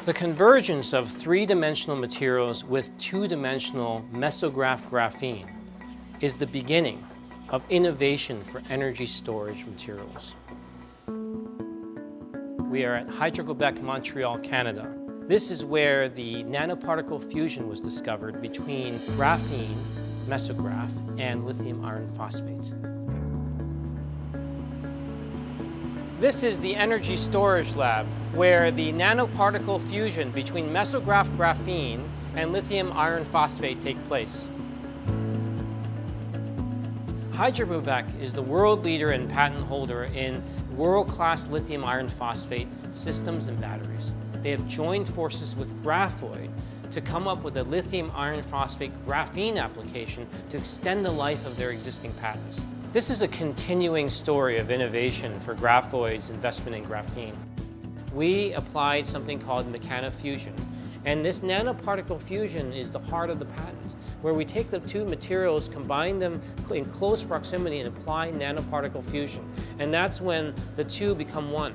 The convergence of three-dimensional materials with two-dimensional mesograph graphene is the beginning of innovation for energy storage materials. We are at Hydro-Quebec, Montreal, Canada. This is where the nanoparticle fusion was discovered between graphene, mesograph, and lithium iron phosphate. This is the energy storage lab, where the nanoparticle fusion between mesograph graphene and lithium iron phosphate take place. Hydro-Quebec is the world leader and patent holder in world-class lithium iron phosphate systems and batteries. They have joined forces with Grafoid to come up with a lithium iron phosphate graphene application to extend the life of their existing patents. This is a continuing story of innovation for Grafoid's investment in graphene. We applied something called mechanofusion, and this nanoparticle fusion is the heart of the patent, where we take the two materials, combine them in close proximity, and apply nanoparticle fusion. And that's when the two become one.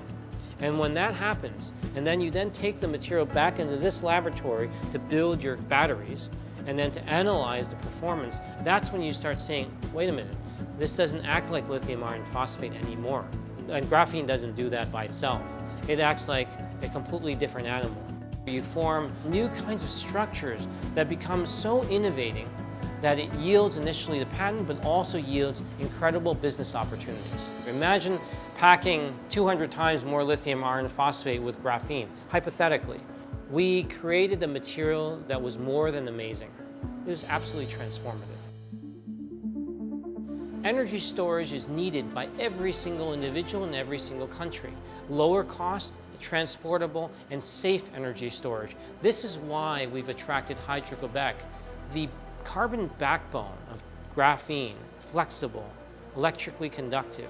And when that happens, and then you take the material back into this laboratory to build your batteries, and then to analyze the performance, that's when you start saying, wait a minute, this doesn't act like lithium iron phosphate anymore. And graphene doesn't do that by itself. It acts like a completely different animal. You form new kinds of structures that become so innovating that it yields initially the patent, but also yields incredible business opportunities. Imagine packing 200 times more lithium iron phosphate with graphene, hypothetically. We created a material that was more than amazing. It was absolutely transformative. Energy storage is needed by every single individual in every single country. Lower cost, transportable, and safe energy storage. This is why we've attracted Hydro-Quebec. The carbon backbone of graphene, flexible, electrically conductive,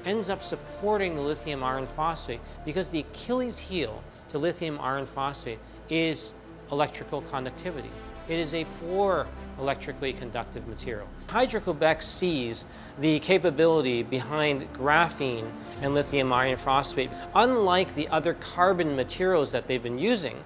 ends up supporting the lithium iron phosphate because the Achilles heel to lithium iron phosphate is electrical conductivity. It is a poor electrically conductive material. Hydro-Quebec sees the capability behind graphene and lithium iron phosphate. Unlike the other carbon materials that they've been using,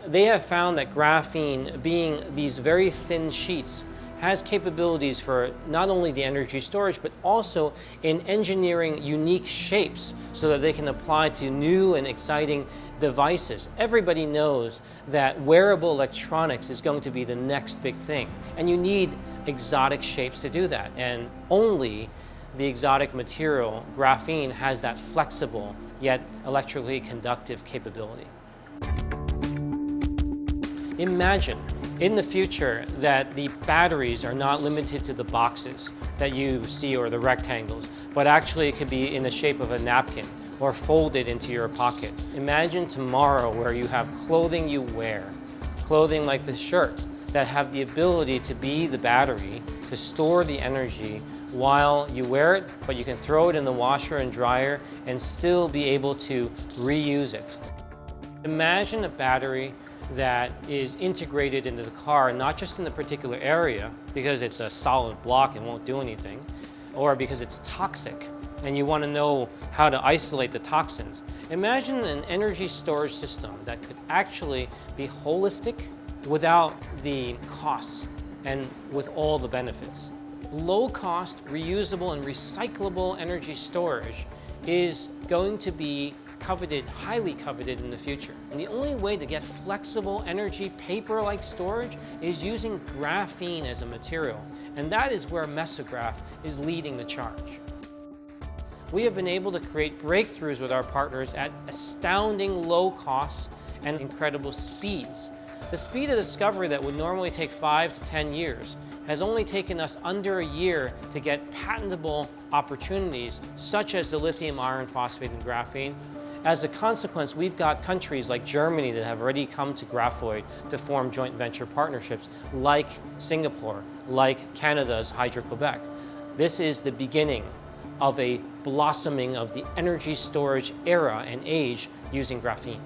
they have found that graphene, being these very thin sheets, has capabilities for not only the energy storage, but also in engineering unique shapes so that they can apply to new and exciting devices. Everybody knows that wearable electronics is going to be the next big thing, and you need exotic shapes to do that, and only the exotic material, graphene, has that flexible yet electrically conductive capability. Imagine in the future that the batteries are not limited to the boxes that you see or the rectangles, but actually it could be in the shape of a napkin or folded into your pocket. Imagine tomorrow where you have clothing you wear, clothing like the shirt, that have the ability to be the battery, to store the energy while you wear it, but you can throw it in the washer and dryer and still be able to reuse it. Imagine a battery that is integrated into the car, not just in the particular area because it's a solid block and won't do anything, or because it's toxic and you want to know how to isolate the toxins. Imagine an energy storage system that could actually be holistic without the costs and with all the benefits. Low cost, reusable, and recyclable energy storage is going to be coveted, highly coveted in the future. And the only way to get flexible energy, paper-like storage is using graphene as a material. And that is where mesograph is leading the charge. We have been able to create breakthroughs with our partners at astounding low costs and incredible speeds. The speed of discovery that would normally take 5 to 10 years has only taken us under a year to get patentable opportunities, such as the lithium iron phosphate and graphene. As a consequence, we've got countries like Germany that have already come to Grafoid to form joint venture partnerships, like Singapore, like Canada's Hydro-Quebec. This is the beginning of a blossoming of the energy storage era and age using graphene.